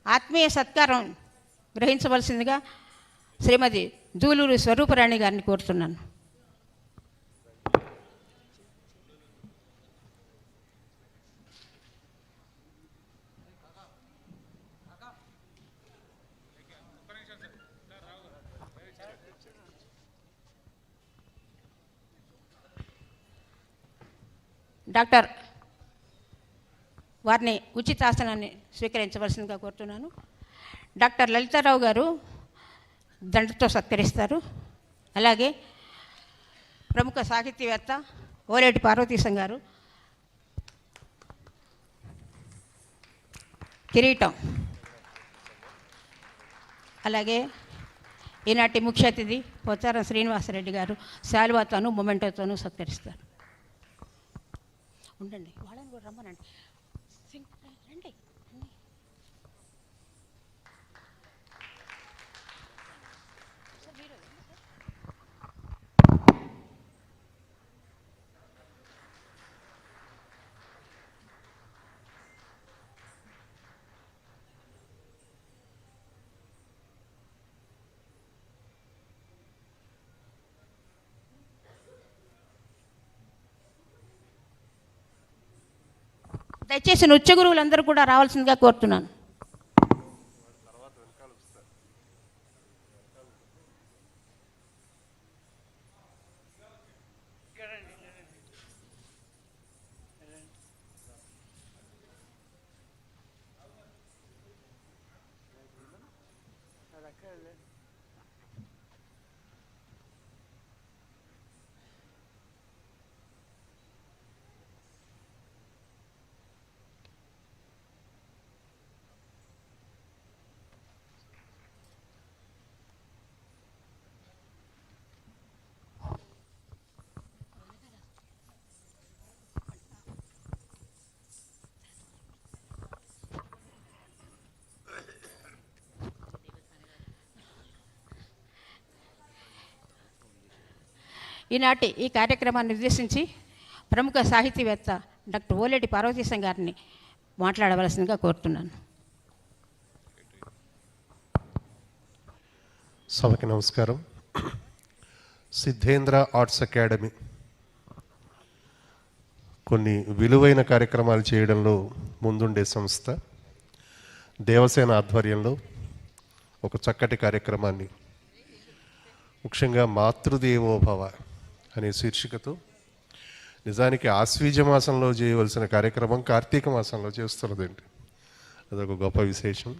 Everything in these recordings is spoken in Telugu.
ఆత్మీయ సత్కారం గ్రహించవలసిందిగా శ్రీమతి దూలూరు స్వరూపరాణి గారిని కోరుతున్నాను. డాక్టర్ వారిని ఉచితాసనాన్ని స్వీకరించవలసిందిగా కోరుతున్నాను. డాక్టర్ లలితారావు గారు దండతో సత్కరిస్తారు. అలాగే ప్రముఖ సాహితీవేత్త ఓలేటి పార్వతీశం గారు కిరీటం, అలాగే ఈనాటి ముఖ్య అతిథి పోచారం శ్రీనివాసరెడ్డి గారు శాలువాతోనూ మొమెంటోతోనూ సత్కరిస్తారు. ఉండండి, వాళ్ళని కూడా రమ్మనండి. రండి. దయచేసి నృత్య గురువులందరూ కూడా రావాల్సిందిగా కోరుతున్నాను. ఈనాటి ఈ కార్యక్రమాన్ని ఉద్దేశించి ప్రముఖ సాహితీవేత్త డాక్టర్ ఓలేటి పార్వతీశం గారిని మాట్లాడవలసిందిగా కోరుతున్నాను. సభకి నమస్కారం. సిద్ధేంద్ర ఆర్ట్స్ అకాడమీ కొన్ని విలువైన కార్యక్రమాలు చేయడంలో ముందుండే సంస్థ. దేవసేన ఆధ్వర్యంలో ఒక చక్కటి కార్యక్రమాన్ని, ముఖ్యంగా మాతృదేవోభవ అనే శీర్షికతో, నిజానికి ఆశ్వీజ మాసంలో చేయవలసిన కార్యక్రమం కార్తీక మాసంలో చేస్తున్నదండి. అదొక గొప్ప విశేషం.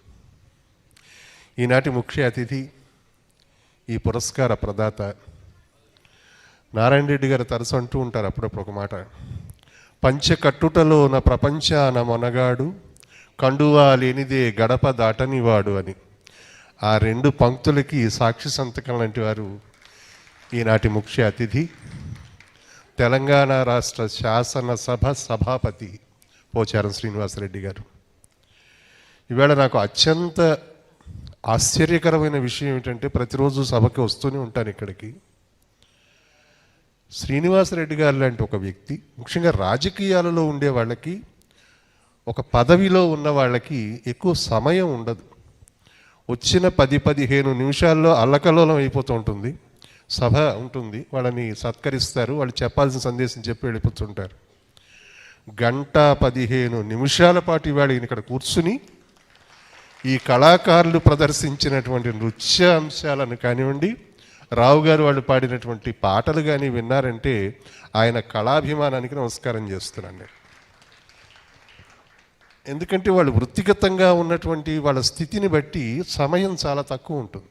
ఈనాటి ముఖ్య అతిథి, ఈ పురస్కార ప్రదాత నారాయణ రెడ్డి గారు తరచు అంటూ ఉంటారు అప్పుడప్పుడు ఒక మాట, పంచకట్టుటలోన ప్రపంచాన మొనగాడు, కండువా లేనిదే గడప దాటనివాడు అని. ఆ రెండు పంక్తులకి సాక్షి సంతకం లాంటి వారు ఈనాటి ముఖ్య అతిథి, తెలంగాణ రాష్ట్ర శాసనసభ సభాపతి పోచారం శ్రీనివాసరెడ్డి గారు. ఈవేళ నాకు అత్యంత ఆశ్చర్యకరమైన విషయం ఏమిటంటే, ప్రతిరోజు సభకి వస్తూనే ఉంటాను ఇక్కడికి. శ్రీనివాసరెడ్డి గారు లాంటి ఒక వ్యక్తి, ముఖ్యంగా రాజకీయాలలో ఉండే వాళ్ళకి, ఒక పదవిలో ఉన్న వాళ్ళకి ఎక్కువ సమయం ఉండదు. వచ్చిన 10-15 నిమిషాల్లో అల్లకల్లోలం అయిపోతూ ఉంటుంది. సభ ఉంటుంది, వాళ్ళని సత్కరిస్తారు, వాళ్ళు చెప్పాల్సిన సందేశం చెప్పి వెళ్ళిపోతుంటారు. 1:15 నిమిషాల పాటు ఇవాళ ఇక్కడ కూర్చుని ఈ కళాకారులు ప్రదర్శించినటువంటి నృత్య అంశాలను కానివ్వండి, రావు గారు వాళ్ళు పాడినటువంటి పాటలు కానీ విన్నారంటే ఆయన కళాభిమానానికి నమస్కారం చేస్తున్నాను. ఎందుకంటే వాళ్ళు వృత్తిగతంగా ఉన్నటువంటి వాళ్ళ స్థితిని బట్టి సమయం చాలా తక్కువ ఉంటుంది.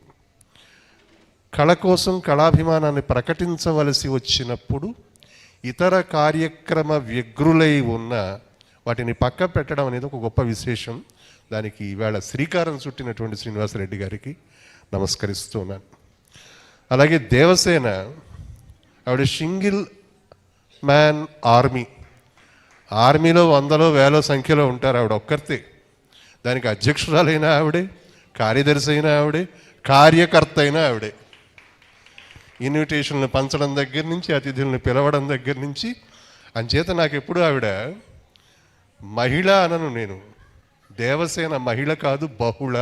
కళ కోసం కళాభిమానాన్ని ప్రకటించవలసి వచ్చినప్పుడు ఇతర కార్యక్రమ వ్యగ్రులై ఉన్న వాటిని పక్క పెట్టడం అనేది ఒక గొప్ప విశేషం. దానికి ఈవేళ శ్రీకారం చుట్టినటువంటి శ్రీనివాసరెడ్డి గారికి నమస్కరిస్తున్నాను. అలాగే దేవసేన, ఆవిడ సింగిల్ మ్యాన్ ఆర్మీ. ఆర్మీలో 100లో 1000 సంఖ్యలో ఉంటారు, ఆవిడ ఒక్కరితే. దానికి అధ్యక్షురాలైన ఆవిడే, కార్యదర్శి అయిన ఆవిడే, కార్యకర్త అయిన ఆవిడే. ఇన్విటేషన్లు పంచడం దగ్గర నుంచి, అతిథులను పిలవడం దగ్గర నుంచి. అంచేత నాకు ఎప్పుడు ఆవిడ మహిళ అనను, నేను దేవసేన మహిళ కాదు, బహుళ.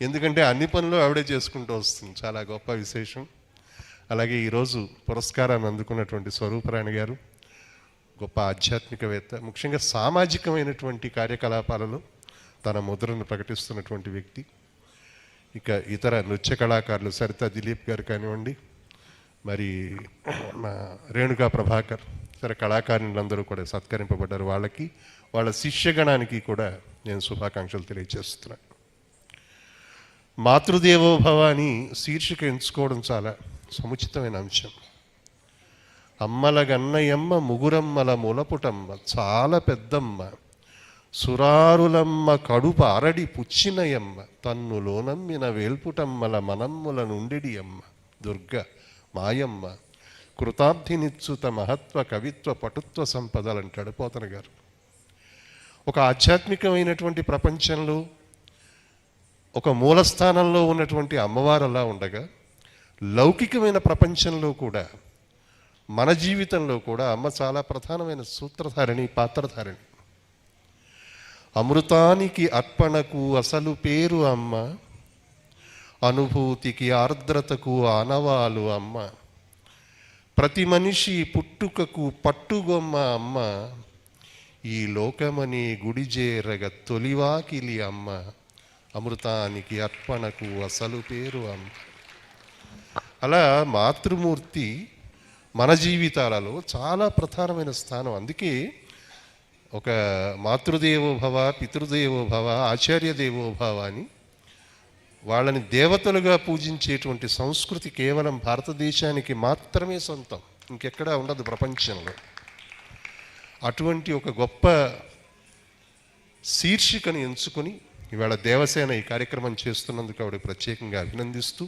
ఎందుకంటే అన్ని పనులు ఆవిడే చేసుకుంటూ వస్తుంది. చాలా గొప్ప విశేషం. అలాగే ఈరోజు పురస్కారాన్ని అందుకున్నటువంటి స్వరూపరాణి గారు గొప్ప ఆధ్యాత్మికవేత్త, ముఖ్యంగా సామాజికమైనటువంటి కార్యకలాపాలలో తన ముద్రను ప్రకటిస్తున్నటువంటి వ్యక్తి. ఇక ఇతర నృత్య కళాకారులు సరితా దిలీప్ గారు కానివ్వండి, మరి మా రేణుకా ప్రభాకర్, ఇతర కళాకారులందరూ కూడా సత్కరింపబడ్డారు. వాళ్ళకి, వాళ్ళ శిష్యగణానికి కూడా నేను శుభాకాంక్షలు తెలియజేస్తున్నాను. మాతృదేవోభవ అని శీర్షిక ఎంచుకోవడం చాలా సముచితమైన అంశం. అమ్మల గన్నయమ్మ, ముగురమ్మల ములపుటమ్మ, చాలా పెద్దమ్మ, సురారులమ్మ కడుప అరడి పుచ్చినయమ్మ, తన్నులోనమ్మిన వేల్పుటమ్మల మనమ్ముల నుండిడి అమ్మ, దుర్గ మాయమ్మ, కృతాబ్ధినిచ్చుత మహత్వ కవిత్వ పటుత్వ సంపదలు అంటాడు పోతన గారు. ఒక ఆధ్యాత్మికమైనటువంటి ప్రపంచంలో ఒక మూలస్థానంలో ఉన్నటువంటి అమ్మవారు అలా ఉండగా, లౌకికమైన ప్రపంచంలో కూడా, మన జీవితంలో కూడా అమ్మ చాలా ప్రధానమైన సూత్రధారిణి, పాత్రధారిణి. అమృతానికి అర్పణకు అసలు పేరు అమ్మ, అనుభూతికి ఆర్ద్రతకు ఆనవాలు అమ్మ, ప్రతి మనిషి పుట్టుకకు పట్టుగొమ్మ అమ్మ, ఈ లోకమని గుడిజేరగ తొలివాకిలి అమ్మ, అమృతానికి అర్పణకు అసలు పేరు అమ్మ. అలా మాతృమూర్తి మన జీవితాలలో చాలా ప్రధానమైన స్థానం. అందుకే ఒక మాతృదేవోభవ, పితృదేవోభవ, ఆచార్య దేవోభవ అని వాళ్ళని దేవతలుగా పూజించేటువంటి సంస్కృతి కేవలం భారతదేశానికి మాత్రమే సొంతం, ఇంకెక్కడా ఉండదు ప్రపంచంలో. అటువంటి ఒక గొప్ప శీర్షికను ఎంచుకొని ఇవాళ దేవసేన ఈ కార్యక్రమం చేస్తున్నందుకు ఆవిడ ప్రత్యేకంగా అభినందిస్తూ,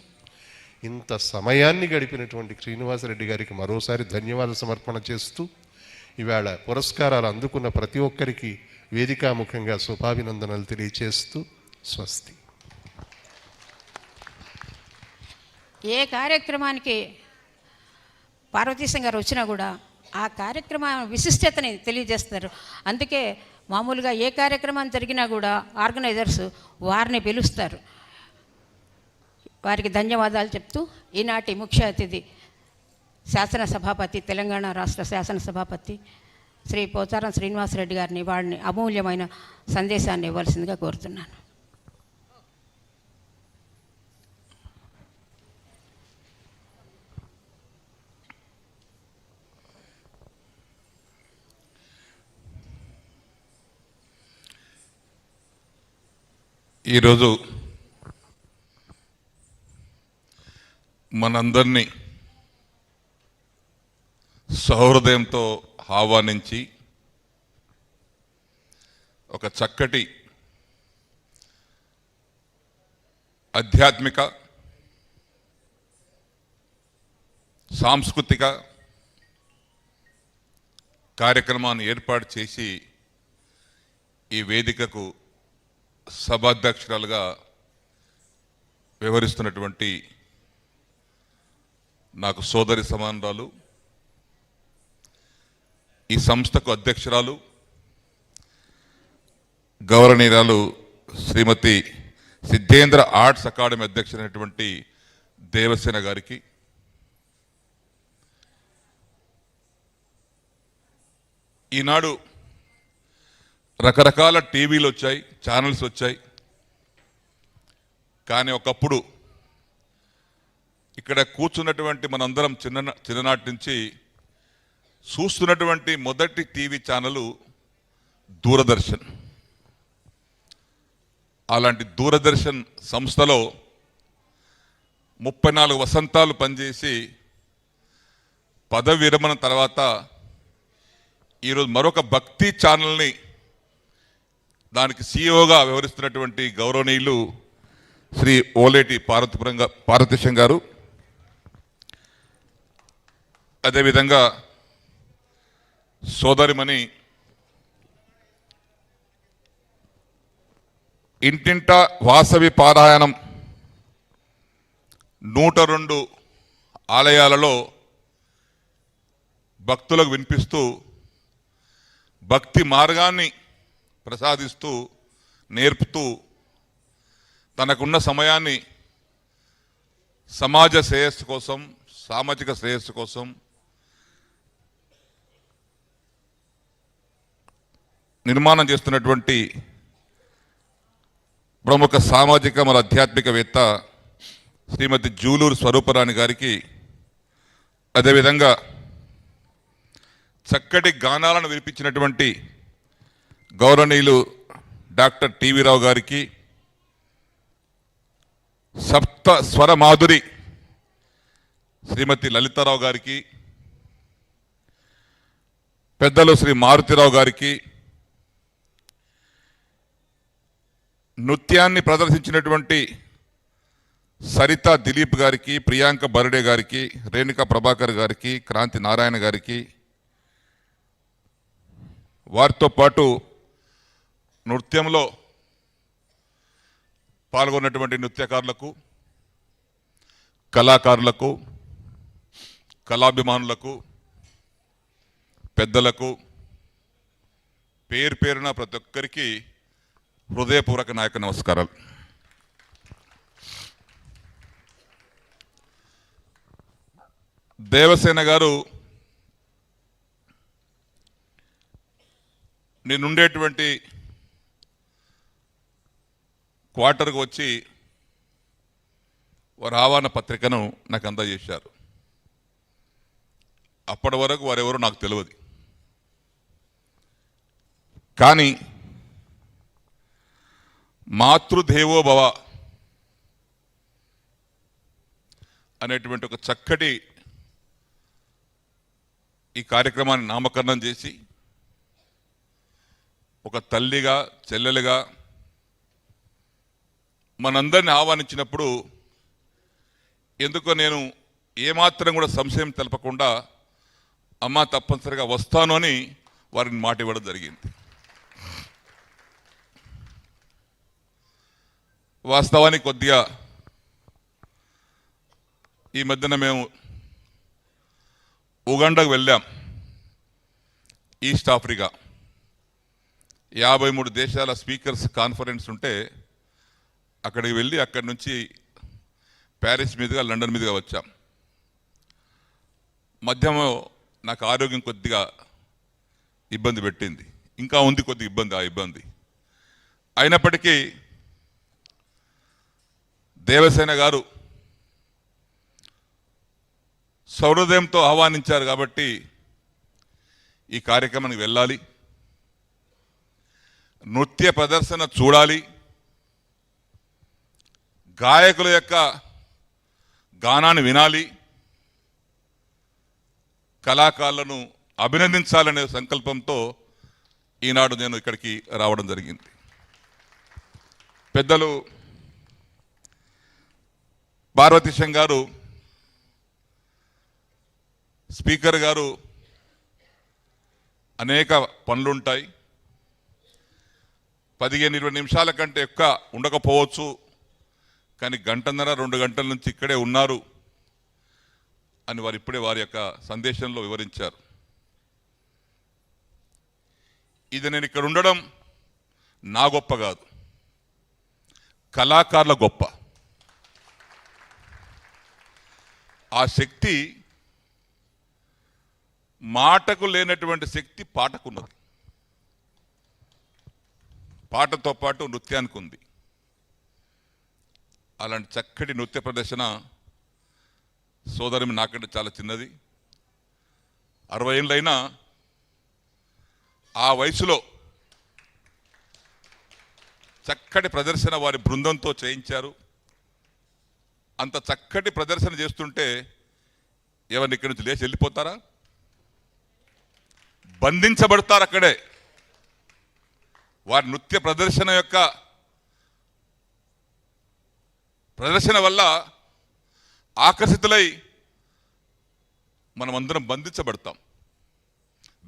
ఇంత సమయాన్ని గడిపినటువంటి శ్రీనివాసరెడ్డి గారికి మరోసారి ధన్యవాద సమర్పణ చేస్తూ, ఇవాళ పురస్కారాలు అందుకున్న ప్రతి ఒక్కరికి వేదికాముఖంగా శుభాభినందనలు తెలియచేస్తూ స్వస్తి. ఏ కార్యక్రమానికి పార్వతీశం గారు వచ్చినా కూడా ఆ కార్యక్రమ విశిష్టతని తెలియజేస్తారు. అందుకే మామూలుగా ఏ కార్యక్రమం జరిగినా కూడా ఆర్గనైజర్స్ వారిని పిలుస్తారు. వారికి ధన్యవాదాలు చెప్తూ, ఈనాటి ముఖ్య అతిథి శాసనసభాపతి, తెలంగాణ రాష్ట్ర శాసనసభాపతి శ్రీ పోచారం శ్రీనివాసరెడ్డి గారిని వాడిని అమూల్యమైన సందేశాన్ని ఇవ్వాల్సిందిగా కోరుతున్నాను. ఈరోజు మనందరినీ సహృదయంతో ఆహ్వానించి ఒక చక్కటి ఆధ్యాత్మిక, సాంస్కృతిక కార్యక్రమాన్ని ఏర్పాటు చేసి ఈ వేదికకు సభాధ్యక్షురాలుగా వ్యవహరిస్తున్నటువంటి నాకు సోదరి సమానురాలు, ఈ సంస్థకు అధ్యక్షురాలు గౌరవనీయురాలు శ్రీమతి సిద్ధేంద్ర ఆర్ట్స్ అకాడమీ అధ్యక్షురైనటువంటి దేవసేన గారికి, ఈనాడు రకరకాల టీవీలు వచ్చాయి, ఛానల్స్ వచ్చాయి. కానీ ఒకప్పుడు ఇక్కడ కూర్చున్నటువంటి మనందరం చిన్ననాటి నుంచి చూస్తున్నటువంటి మొదటి టీవీ ఛానల్ దూరదర్శన్. అలాంటి దూరదర్శన్ సంస్థలో 34 వసంతాలు పనిచేసి పదవి విరమణ తర్వాత ఈరోజు మరొక భక్తి ఛానల్ని దానికి సీఈఓగా వ్యవహరిస్తున్నటువంటి గౌరవనీయులు శ్రీ ఓలేటి పార్వతీశం గారు, అదేవిధంగా సోదరిమణి ఇంటింట వాసవి పారాయణం 102 ఆలయాలలో భక్తులకు వినిపిస్తూ భక్తి మార్గాన్ని ప్రసాదిస్తూ నేర్పుతూ తనకున్న సమయాన్ని సమాజ శ్రేయస్సు కోసం, సామాజిక శ్రేయస్సు కోసం నిర్మాణం చేస్తున్నటువంటి ప్రముఖ సామాజిక మరియు ఆధ్యాత్మికవేత్త శ్రీమతి జూలూరు స్వరూపరాణి గారికి, అదేవిధంగా చక్కటి గానాలను వినిపించినటువంటి గౌరవనీయులు డాక్టర్ టివి రావు గారికి, సప్త స్వర మాధురి శ్రీమతి లలితారావు గారికి, పెద్దలు శ్రీ మారుతిరావు గారికి, నృత్యాన్ని ప్రదర్శించినటువంటి సరిత దిలీప్ గారికి, ప్రియాంక బర్డే గారికి, రేణుకా ప్రభాకర్ గారికి, క్రాంతి నారాయణ గారికి, వారితో పాటు నృత్యంలో పాల్గొన్నటువంటి నృత్యకారులకు, కళాకారులకు, కళాభిమానులకు, పెద్దలకు పేరు పేరున ప్రతి ఒక్కరికి హృదయపూర్వక నాయక నమస్కారాలు. దేవసేన గారు నేనుండేటువంటి క్వార్టర్కి వచ్చి వారి ఆహ్వాన పత్రికను నాకు అందజేశారు. అప్పటి వరకు వారెవరో నాకు తెలియదు. కానీ మాతృదేవో భవ అనేటువంటి ఒక చక్కటి ఈ కార్యక్రమాన్ని నామకరణం చేసి ఒక తల్లిగా, చెల్లెలుగా మనందరిని ఆహ్వానించినప్పుడు ఎందుకో నేను ఏమాత్రం కూడా సంశయం తెలపకుండా అమ్మ తప్పనిసరిగా వస్తాను అని వారిని మాట ఇవ్వడం జరిగింది. వాస్తవానికి కొద్దిగా ఈ మధ్యన మేము ఉగాండాకు వెళ్ళాం. ఈస్ట్ ఆఫ్రికా 53 దేశాల స్పీకర్స్ కాన్ఫరెన్స్ ఉంటే అక్కడికి వెళ్ళి అక్కడి నుంచి ప్యారిస్ మీదుగా లండన్ మీదుగా వచ్చాం. మధ్యలో నాకు ఆరోగ్యం కొద్దిగా ఇబ్బంది పెట్టింది. ఇంకా ఉంది కొద్దిగా ఇబ్బంది. ఆ ఇబ్బంది అయినప్పటికీ దేవసేన గారు సౌహృదయంతో ఆహ్వానించారు కాబట్టి ఈ కార్యక్రమానికి వెళ్ళాలి, నృత్య ప్రదర్శన చూడాలి, గాయకుల యొక్క గానాన్ని వినాలి, కళాకారులను అభినందించాలనే సంకల్పంతో ఈనాడు నేను ఇక్కడికి రావడం జరిగింది. పెద్దలు పార్వతీశం గారు, స్పీకర్ గారు అనేక పనులుంటాయి, 15-20 నిమిషాల కంటే ఎక్కువ ఉండకపోవచ్చు, కానీ 1.5-2 గంటల నుంచి ఇక్కడే ఉన్నారు అని వారు ఇప్పుడే వారి యొక్క సందేశంలో వివరించారు. ఇది నేను ఇక్కడ ఉండడం నా గొప్ప కాదు, కళాకారుల గొప్ప. ఆ శక్తి, మాటకు లేనటువంటి శక్తి పాటకున్నది, పాటతో పాటు నృత్యానికి ఉంది. అలాంటి చక్కటి నృత్య ప్రదర్శన సోదరి నాకంటే చాలా చిన్నది, 60 ఏళ్ళైనా ఆ వయసులో చక్కటి ప్రదర్శన వారి బృందంతో చేయించారు. అంత చక్కటి ప్రదర్శన చేస్తుంటే ఎవరిని ఇక్కడి నుంచి లేచి వెళ్ళిపోతారా? బంధించబడతారు అక్కడే. వారి నృత్య ప్రదర్శన యొక్క ప్రదర్శన వల్ల ఆకర్షితులై మనమందరం బంధించబడతాం,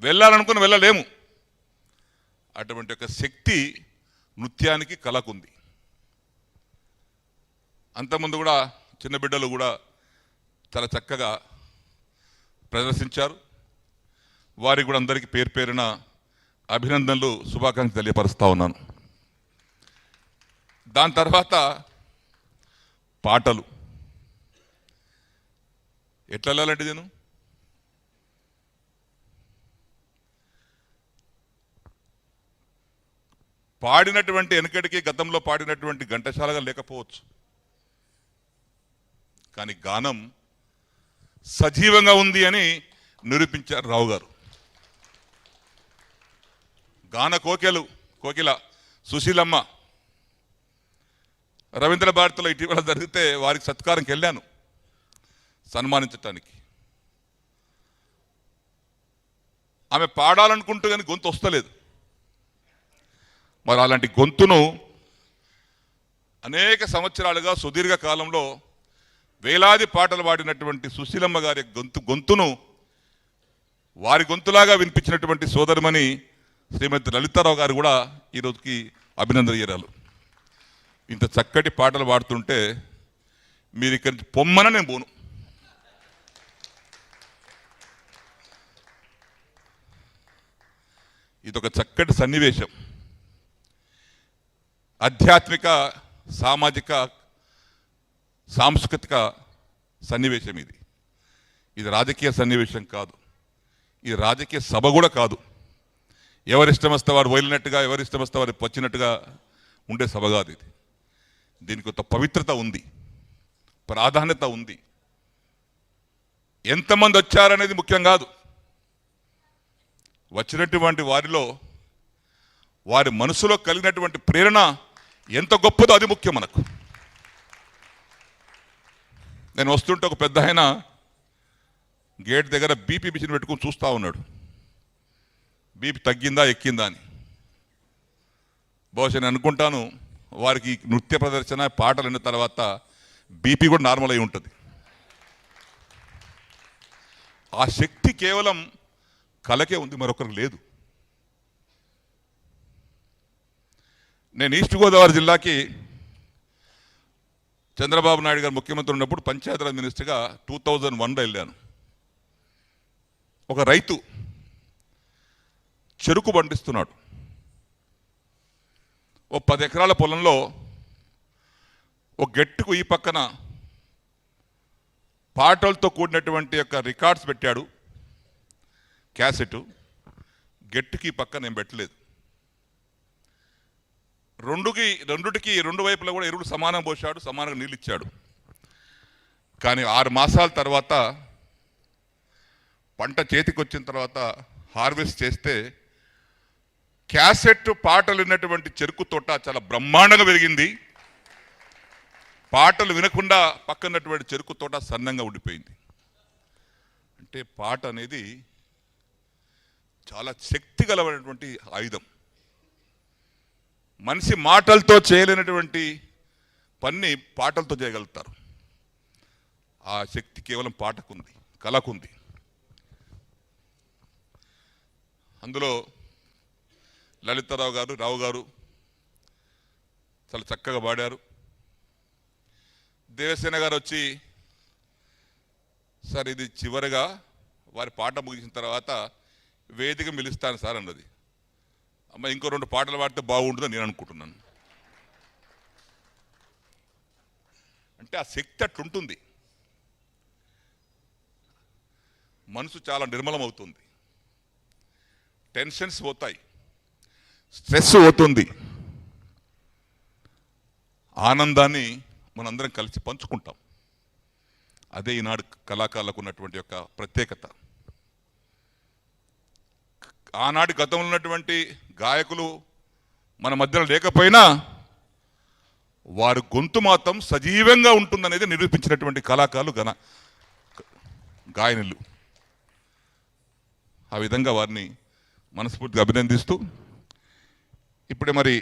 వెళ్ళాలనుకుని వెళ్ళలేము. అటువంటి ఒక శక్తి నృత్యానికి, కళకుంది. అంతకుముందు కూడా చిన్న బిడ్డలు కూడా చాలా చక్కగా ప్రదర్శించారు. వారికి కూడా అందరికీ పేరు పేరున అభినందనలు, శుభాకాంక్షలు తెలియపరుస్తూ ఉన్నాను. దాని తర్వాత పాటలు ఎట్లా వెళ్ళాలంటే నేను పాడినటువంటి వెనకడికి గతంలో పాడినటువంటి ఘంటసాలగా లేకపోవచ్చు, కానీ గానం సజీవంగా ఉంది అని నిరూపించారు రావు గారు. గాన కోకిల సుశీలమ్మ రవీంద్ర భారతిలో ఇటీవల జరిగితే వారికి సత్కారంకి వెళ్ళాను సన్మానించటానికి. ఆమె పాడాలనుకుంటూ కానీ గొంతు వస్తలేదు. మరి అలాంటి గొంతును అనేక సంవత్సరాలుగా సుదీర్ఘ కాలంలో వేలాది పాటలు పాడినటువంటి సుశీలమ్మ గారి గొంతును వారి గొంతులాగా వినిపించినటువంటి సోదరిమణి శ్రీమతి లలితారావు గారు కూడా ఈరోజుకి అభినందనీయురాలు. ఇంత చక్కటి పాటలు పాడుతుంటే మీరు ఇక్కడి నుంచి పొమ్మన నేను పోను. ఇదొక చక్కటి సన్నివేశం. ఆధ్యాత్మిక, సామాజిక, సాంస్కృతిక సన్నివేశం ఇది. ఇది రాజకీయ సన్నివేశం కాదు, ఇది రాజకీయ సభ కూడా కాదు. ఎవరిష్టం వస్తే వారు వదిలినట్టుగా, ఎవరిష్టం వస్తే వారు వచ్చినట్టుగా ఉండే సభ కాదు ఇది. దీనికి కొంత పవిత్రత ఉంది, ప్రాధాన్యత ఉంది. ఎంతమంది వచ్చారనేది ముఖ్యం కాదు. వచ్చినటువంటి వారిలో వారి మనసులో కలిగినటువంటి ప్రేరణ ఎంత గొప్పదో అది ముఖ్యం మనకు. నేను వస్తుంటే ఒక పెద్ద ఆయన గేట్ దగ్గర బీపీ మిషన్ పెట్టుకుని చూస్తూ ఉన్నాడు, బీపీ తగ్గిందా ఎక్కిందా అని. బహుశా నేను అనుకుంటాను వారికి నృత్య ప్రదర్శన పాటలు అయిన తర్వాత బీపీ కూడా నార్మల్ అయి ఉంటుంది. ఆ శక్తి కేవలం కళకే ఉంది, మరొకరికి లేదు. నేను ఈస్ట్ గోదావరి జిల్లాకి చంద్రబాబు నాయుడు గారు ముఖ్యమంత్రి ఉన్నప్పుడు పంచాయతీరాజ్ మినిస్టర్గా 2001లో వెళ్ళాను. ఒక రైతు చెరుకు పండిస్తున్నాడు. ఓ 10 ఎకరాల పొలంలో ఒక గట్టుకు ఈ పక్కన పాటలతో కూడినటువంటి యొక్క రికార్డ్స్ పెట్టాడు, క్యాసెట్. గట్టుకి పక్కన నేను పెట్టలేదు. రెండుటికి రెండు వైపులా కూడా ఎరువులు సమానం పోశాడు, సమానంగా నీళ్ళు ఇచ్చాడు. కానీ 6 మాసాల తర్వాత పంట చేతికి వచ్చిన తర్వాత హార్వెస్ట్ చేస్తే క్యాసెట్ పాటలు విన్నటువంటి చెరుకు తోట చాలా బ్రహ్మాండంగా పెరిగింది. పాటలు వినకుండా పక్కనటువంటి చెరుకు తోట సన్నంగా ఉండిపోయింది. అంటే పాట అనేది చాలా శక్తి గలమైనటువంటి ఆయుధం. మనిషి మాటలతో చేయలేనటువంటి పని పాటలతో చేయగలుగుతారు. ఆ శక్తి కేవలం పాటకుంది, కళకుంది. అందులో లలితారావు గారు, రావు గారు చాలా చక్కగా పాడారు. దేవసేన గారు వచ్చి, సార్ ఇది చివరిగా వారి పాట ముగిసిన తర్వాత వేదిక పిలుస్తాను సార్ అన్నది. అమ్మ ఇంకో 2 పాటలు పాడితే బాగుంటుందని నేను అనుకుంటున్నాను. అంటే ఆ శక్తి అట్లుంటుంది. మనసు చాలా నిర్మలం అవుతుంది, టెన్షన్స్ పోతాయి, స్ట్రెస్ పోతుంది, ఆనందాన్ని మనందరం కలిసి పంచుకుంటాం. అదే ఈనాడు కళాకారులకు ఉన్నటువంటి యొక్క ప్రత్యేకత. ఆనాటి గతంలో ఉన్నటువంటి గాయకులు మన మధ్యలో లేకపోయినా వారి గొంతు మాత్రం సజీవంగా ఉంటుందనేది నిరూపించినటువంటి కళాకారులు, గాయనులు. ఆ విధంగా వారిని మనస్ఫూర్తిగా అభినందిస్తూ, ఇప్పుడే మరి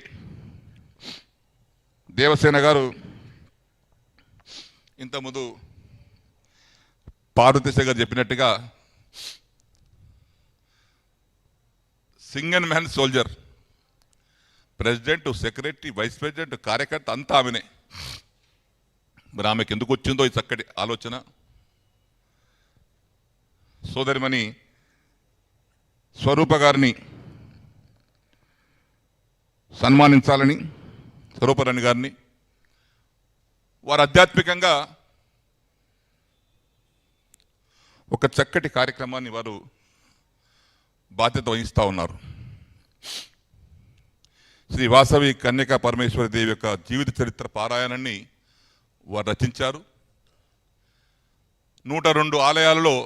దేవసేన గారు ఇంతకుముందు పార్వతీశ గారు చెప్పినట్టుగా sing and man soldier, president, secretary, vice president, కార్యకర్త అంతా ఆమెనే. మరి ఆమెకు ఎందుకు వచ్చిందో ఈ చక్కటి ఆలోచన. సోదరిమణి స్వరూప గారిని సన్మానించాలని, స్వరూపరాణి గారిని. వారు ఆధ్యాత్మికంగా ఒక చక్కటి కార్యక్రమాన్ని వారు బాధ్యత వహిస్తూ ఉన్నారు. శ్రీ వాసవి కన్యకా పరమేశ్వరి దేవి యొక్క జీవిత చరిత్ర పారాయణాన్ని వారు రచించారు. 102 ఆలయాలలో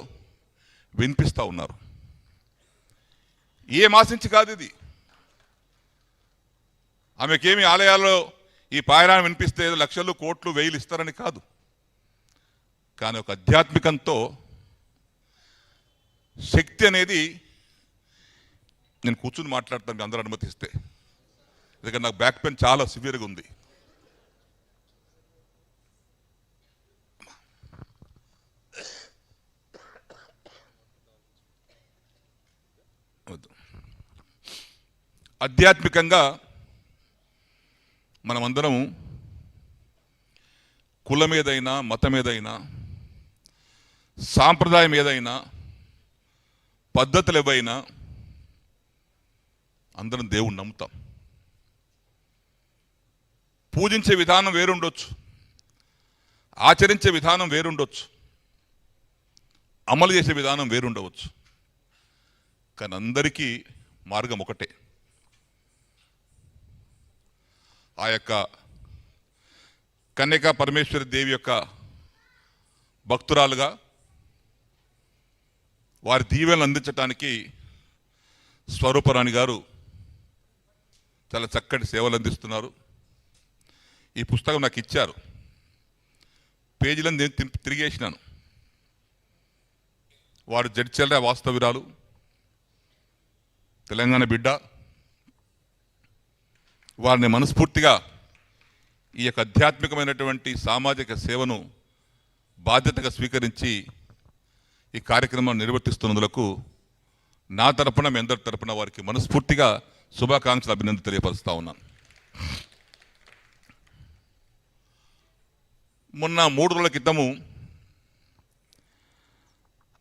వినిపిస్తూ ఉన్నారు. ఏం ఆశించి కాదు ఇది. ఆమెకేమి ఆలయాల్లో ఈ పారాయణం వినిపిస్తే లక్షలు కోట్లు వేలు ఇస్తారని కాదు. కానీ ఒక ఆధ్యాత్మికంతో శక్తి అనేది, నేను కూర్చుని మాట్లాడతాను మీ అందరూ అనుమతిస్తే, ఎందుకంటే నాకు బ్యాక్ పెయిన్ చాలా సివియర్గా ఉంది. ఆధ్యాత్మికంగా మనమందరం కులం ఏదైనా, మతం ఏదైనా, సాంప్రదాయం ఏదైనా, పద్ధతులు ఏవైనా అందరం దేవుణ్ణి నమ్ముతాం. పూజించే విధానం వేరుండొచ్చు, ఆచరించే విధానం వేరుండొచ్చు, అమలు చేసే విధానం వేరుండవచ్చు. కానీ అందరికీ మార్గం ఒకటే. ఆ యొక్క కన్యకా పరమేశ్వరి దేవి యొక్క భక్తురాలుగా వారి దీవెనలు అందించడానికి స్వరూపరాణి గారు చాలా చక్కటి సేవలు అందిస్తున్నారు. ఈ పుస్తకం నాకు ఇచ్చారు, పేజీలను నేను తిరిగేసినాను. వారు జడ్చర్ల వాస్తవిరాలు, తెలంగాణ బిడ్డ. వారిని మనస్ఫూర్తిగా ఈ యొక్క ఆధ్యాత్మికమైనటువంటి సామాజిక సేవను బాధ్యతగా స్వీకరించి ఈ కార్యక్రమాన్ని నిర్వర్తిస్తున్నందుకు నా తరపున, మీ అందరి తరపున వారికి మనస్ఫూర్తిగా శుభాకాంక్షలు, అభినందన తెలియపరుస్తూ ఉన్నాను. మొన్న 3 రోజుల క్రితము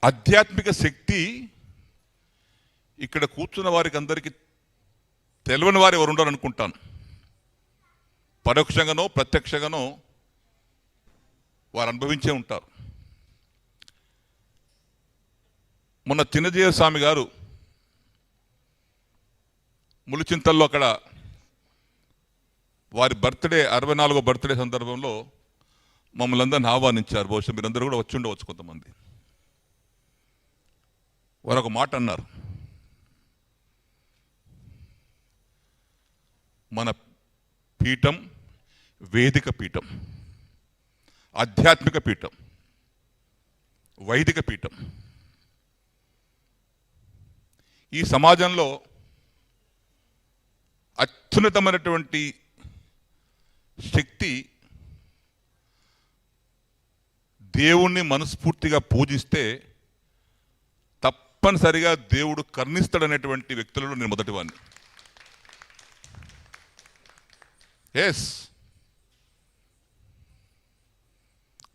ఆధ్యాత్మిక శక్తి ఇక్కడ కూర్చున్న వారికి అందరికీ తెలియని వారు ఎవరు ఉండరు అనుకుంటాను. పరోక్షంగానో ప్రత్యక్షంగానో వారు అనుభవించే ఉంటారు. మొన్న చిన్నజీయ స్వామి గారు ములిచింతల్లో అక్కడ వారి బర్త్డే 64వ బర్త్డే సందర్భంలో మమ్మల్ని అందరిని ఆహ్వానించారు. బహుశా మీరందరూ కూడా వచ్చి ఉండవచ్చు కొంతమంది. వారు ఒక మాట అన్నారు, మన పీఠం వేదిక పీఠం, ఆధ్యాత్మిక పీఠం, వైదిక పీఠం. ఈ సమాజంలో అత్యున్నతమైనటువంటి శక్తి దేవుణ్ణి మనస్ఫూర్తిగా పూజిస్తే తప్పనిసరిగా దేవుడు కరుణిస్తాడనేటువంటి వ్యక్తులలో నేను మొదటివాడిని. ఎస్,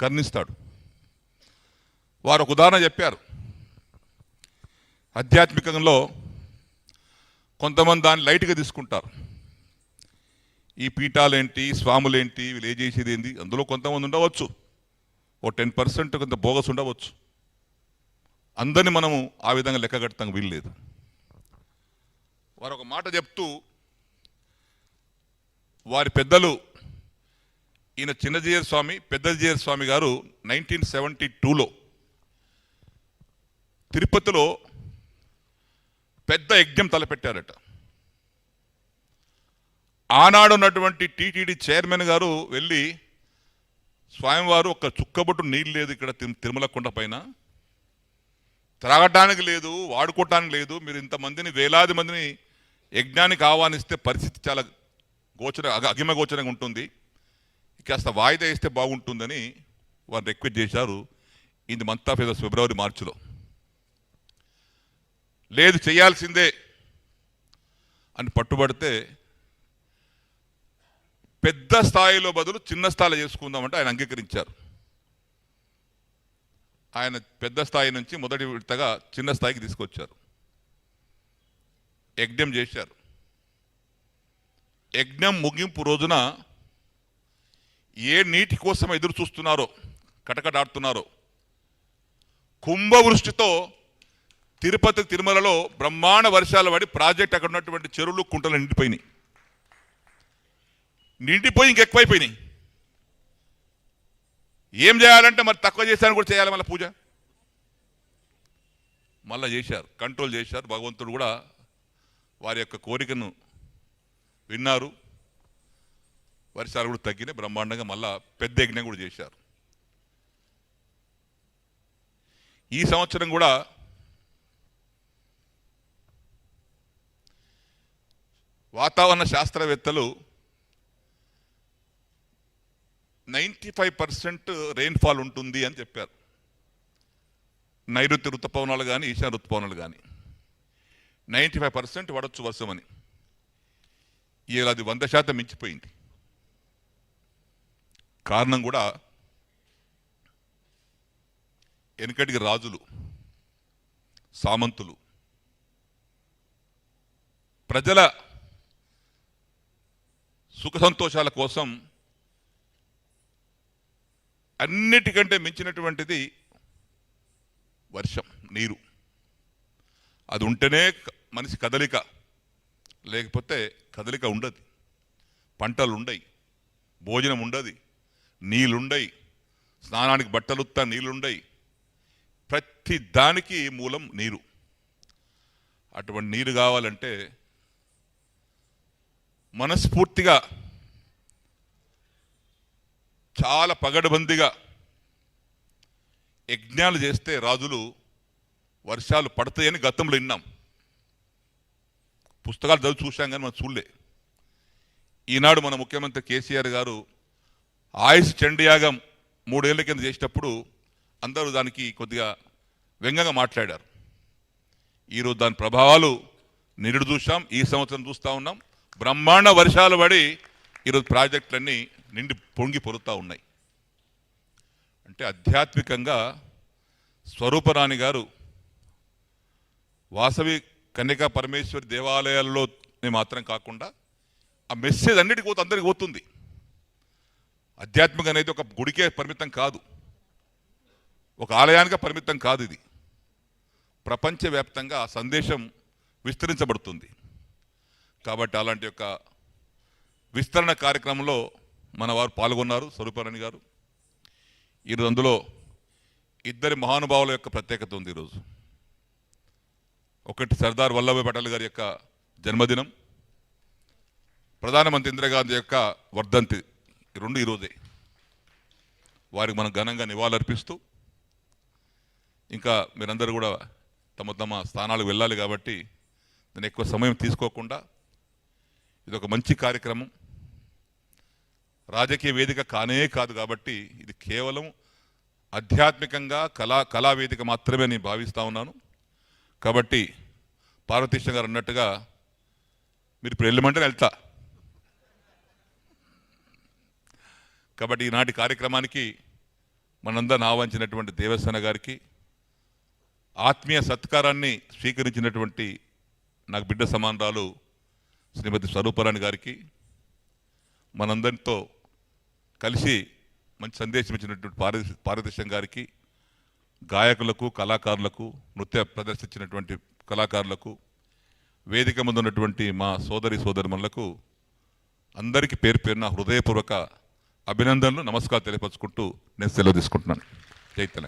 కరుణిస్తాడు. వారు ఒక ఉదాహరణ చెప్పారు. ఆధ్యాత్మికంలో కొంతమంది దాన్ని లైట్గా తీసుకుంటారు. ఈ పీఠాలేంటి, స్వాములేంటి, వీళ్ళు ఏ చేసేది ఏంది. అందులో కొంతమంది ఉండవచ్చు, ఓ 10% కొంత బోగస్ ఉండవచ్చు. అందరినీ మనము ఆ విధంగా లెక్క కట్టడం వీల్లేదు. వారు ఒక మాట చెప్తూ, వారి పెద్దలు, ఈయన చిన్నజీయర్ స్వామి, పెద్దజీయర్ స్వామి గారు 1972లో తిరుపతిలో పెద్ద యజ్ఞం తలపెట్టారట. ఆనాడు ఉన్నటువంటి టీటీడీ చైర్మన్ గారు వెళ్ళి, స్వామివారు ఒక చుక్కబొట్టు నీళ్ళు లేదు ఇక్కడ తిరుమల కొండ పైన, త్రాగటానికి లేదు, వాడుకోవటానికి లేదు, మీరు ఇంతమందిని, వేలాది మందిని యజ్ఞానికి ఆహ్వానిస్తే పరిస్థితి చాలా అగిమగోచరంగా ఉంటుంది, కాస్త వాయిదా ఇస్తే బాగుంటుందని వారు రిక్వెస్ట్ చేశారు. ఇది మంత్ ఆఫ్ ఫిబ్రవరి, మార్చిలో. లేదు, చేయాల్సిందే అని పట్టుబడితే పెద్ద స్థాయిలో బదులు చిన్న స్థాయిలో చేసుకుందామంటే ఆయన అంగీకరించారు. ఆయన పెద్ద స్థాయి నుంచి మొదటి విడతగా చిన్న స్థాయికి తీసుకొచ్చారు. యజ్ఞం చేశారు. యజ్ఞం ముగింపు రోజున ఏ నీటి కోసం ఎదురు చూస్తున్నారో, కటకడాడుతున్నారో, కుంభవృష్టితో తిరుపతి తిరుమలలో బ్రహ్మాండ వర్షాలు పడి ప్రాజెక్ట్ అక్కడ ఉన్నటువంటి చెరువులు కుంటలు నిండిపోయినాయి. నిండిపోయి ఇంకెక్కువైపోయినాయి. ఏం చేయాలంటే మరి తక్కువ చేశాను కూడా చేయాలి. మళ్ళీ పూజ మళ్ళీ చేశారు, కంట్రోల్ చేశారు. భగవంతుడు కూడా వారి యొక్క కోరికను విన్నారు. వర్షాలు కూడా తగ్గినాయి. బ్రహ్మాండంగా మళ్ళా పెద్ద యజ్ఞం కూడా చేశారు. ఈ సంవత్సరం కూడా వాతావరణ శాస్త్రవేత్తలు 95% రెయిన్ఫాల్ ఉంటుంది అని చెప్పారు. నైరుతి ఋతుపవనాలు కానీ ఈశాన్య ఋతుపవనాలు కానీ 95% పడవచ్చు వర్షమని. ఇలా అది 100% మించిపోయింది. కారణం కూడా వెనకటికి రాజులు, సామంతులు ప్రజల సుఖ సంతోషాల కోసం అన్నిటికంటే మించినటువంటిది వర్షం, నీరు. అది ఉంటేనే మనిషి కదలిక, లేకపోతే కదలిక ఉండదు. పంటలు ఉండయి, భోజనం ఉండదు, నీళ్ళుండయి, స్నానానికి బట్టలుత్తా నీళ్ళుండయి. ప్రతి దానికి మూలం నీరు. అటువంటి నీరు కావాలంటే మనస్ఫూర్తిగా చాలా పగడబందిగా యజ్ఞాలు చేస్తే రాజులు వర్షాలు పడతాయని గతంలో విన్నాం. పుస్తకాలు చదివి చూసాం కానీ మనం చూడలే. ఈనాడు మన ముఖ్యమంత్రి కేసీఆర్ గారు ఆయుష్ చండీయాగం 3 ఏళ్ల కింద చేసేటప్పుడు అందరూ దానికి కొద్దిగా వ్యంగ్యంగా మాట్లాడారు. ఈరోజు దాని ప్రభావాలు నిరుడు చూసాం, ఈ సంవత్సరం చూస్తూ ఉన్నాం. బ్రహ్మాండ వర్షాలు పడి ఈరోజు ప్రాజెక్టులన్నీ నిండి పొంగి పొరుతూ ఉన్నాయి. అంటే ఆధ్యాత్మికంగా స్వరూపరాణి గారు వాసవి కన్యకా పరమేశ్వరి దేవాలయాల్లోనే మాత్రం కాకుండా ఆ మెసేజ్ అన్నిటికీ అందరికి పోతుంది. ఆధ్యాత్మిక అనేది ఒక గుడికే పరిమితం కాదు, ఒక ఆలయానికే పరిమితం కాదు. ఇది ప్రపంచవ్యాప్తంగా ఆ సందేశం విస్తరించబడుతుంది. కాబట్టి అలాంటి యొక్క విస్తరణ కార్యక్రమంలో మన వారు పాల్గొన్నారు, స్వరూపరాణి గారు. ఈరోజు అందులో 2 మహానుభావుల యొక్క ప్రత్యేకత ఉంది. ఈరోజు ఒకటి సర్దార్ వల్లభాయ్ పటేల్ గారి యొక్క జన్మదినం, ప్రధానమంత్రి ఇందిరాగాంధీ యొక్క వర్ధంతి. ఈ 2 ఈరోజే. వారికి మనం ఘనంగా నివాళులర్పిస్తూ, ఇంకా మీరందరూ కూడా తమ తమ స్థానాలకు వెళ్ళాలి కాబట్టి నేను ఎక్కువ సమయం తీసుకోకుండా, ఇది ఒక మంచి కార్యక్రమం, రాజకీయ వేదిక కానే కాదు కాబట్టి ఇది కేవలం ఆధ్యాత్మికంగా కళావేదిక మాత్రమే నేను భావిస్తూ ఉన్నాను. కాబట్టి పార్వతీశం గారు అన్నట్టుగా మీరు ఇప్పుడు వెళ్ళమంటే వెళ్తా. కాబట్టి ఈనాటి కార్యక్రమానికి మనందరిని ఆహ్వానించినటువంటి దేవసేన గారికి, ఆత్మీయ సత్కారాన్ని స్వీకరించినటువంటి నాకు బిడ్డ సమానరాలు శ్రీమతి స్వరూపరాణి గారికి, మనందరితో కలిసి మంచి సందేశం ఇచ్చినటువంటి పార్వతీశం గారికి, గాయకులకు, కళాకారులకు, నృత్య ప్రదర్శించినటువంటి కళాకారులకు, వేదిక ముందు ఉన్నటువంటి మా సోదరిమణులకు అందరికీ పేరు పేరున హృదయపూర్వక అభినందనలు, నమస్కారం తెలియపరుచుకుంటూ నేను సెలవు తీసుకుంటున్నాను. జై తెలంగాణ.